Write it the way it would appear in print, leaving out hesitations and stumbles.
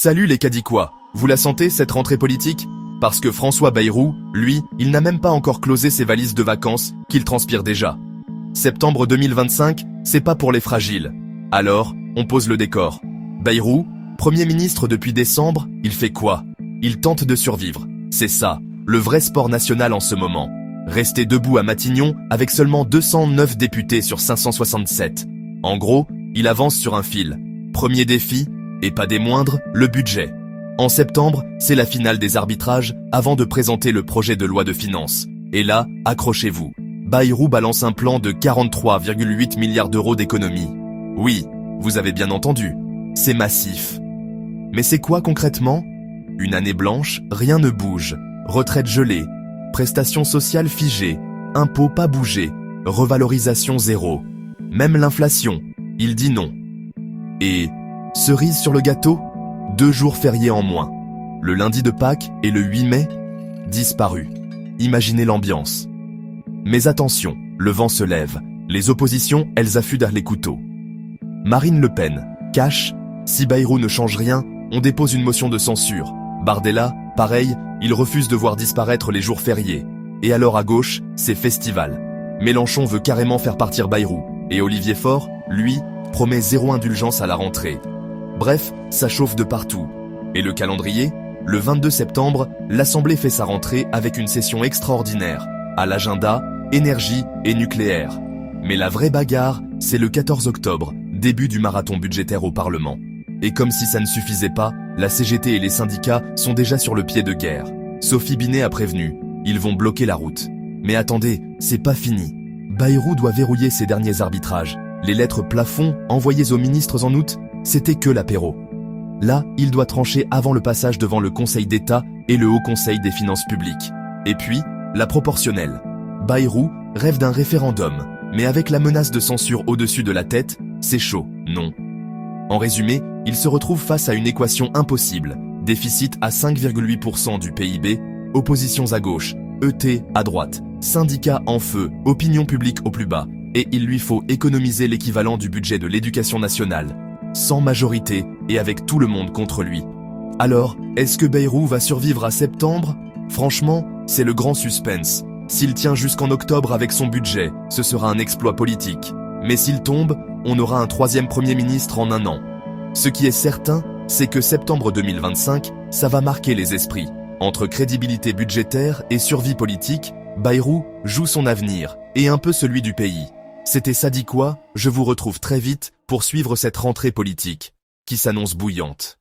Salut les Cadiquois, vous la sentez cette rentrée politique? Parce que François Bayrou, lui, il n'a même pas encore closé ses valises de vacances, qu'il transpire déjà. Septembre 2025, c'est pas pour les fragiles. Alors, on pose le décor. Bayrou, Premier ministre depuis décembre, il fait quoi? Il tente de survivre. C'est ça, le vrai sport national en ce moment. Rester debout à Matignon avec seulement 209 députés sur 567. En gros, il avance sur un fil. Premier défi, et pas des moindres, le budget. En septembre, c'est la finale des arbitrages avant de présenter le projet de loi de finances. Et là, accrochez-vous. Bayrou balance un plan de 43,8 milliards d'euros d'économie. Oui, vous avez bien entendu, c'est massif. Mais c'est quoi concrètement? Une année blanche, rien ne bouge. Retraite gelée, prestations sociales figées, impôts pas bougés, revalorisation zéro. Même l'inflation, il dit non. Et cerise sur le gâteau, 2 jours fériés en moins. Le lundi de Pâques et le 8 mai, disparu. Imaginez l'ambiance. Mais attention, le vent se lève. Les oppositions, elles affûtent les couteaux. Marine Le Pen, cash, si Bayrou ne change rien, on dépose une motion de censure. Bardella, pareil, il refuse de voir disparaître les jours fériés. Et alors à gauche, c'est festival. Mélenchon veut carrément faire partir Bayrou. Et Olivier Faure, lui, promet zéro indulgence à la rentrée. Bref, ça chauffe de partout. Et le calendrier? Le 22 septembre, l'Assemblée fait sa rentrée avec une session extraordinaire. À l'agenda, énergie et nucléaire. Mais la vraie bagarre, c'est le 14 octobre, début du marathon budgétaire au Parlement. Et comme si ça ne suffisait pas, la CGT et les syndicats sont déjà sur le pied de guerre. Sophie Binet a prévenu, ils vont bloquer la route. Mais attendez, c'est pas fini. Bayrou doit verrouiller ses derniers arbitrages. Les lettres plafond envoyées aux ministres en août, c'était que l'apéro. Là, il doit trancher avant le passage devant le Conseil d'État et le Haut Conseil des finances publiques. Et puis, la proportionnelle. Bayrou rêve d'un référendum, mais avec la menace de censure au-dessus de la tête, c'est chaud, non? En résumé, il se retrouve face à une équation impossible. Déficit à 5,8% du PIB, oppositions à gauche, ET à droite, syndicats en feu, opinion publique au plus bas, et il lui faut économiser l'équivalent du budget de l'éducation nationale. Sans majorité et avec tout le monde contre lui. Alors, est-ce que Bayrou va survivre à septembre? Franchement, c'est le grand suspense. S'il tient jusqu'en octobre avec son budget, ce sera un exploit politique. Mais s'il tombe, on aura un 3e Premier ministre en un an. Ce qui est certain, c'est que septembre 2025, ça va marquer les esprits. Entre crédibilité budgétaire et survie politique, Bayrou joue son avenir, et un peu celui du pays. C'était Ça dit quoi? Je vous retrouve très vite pour suivre cette rentrée politique, qui s'annonce bouillante.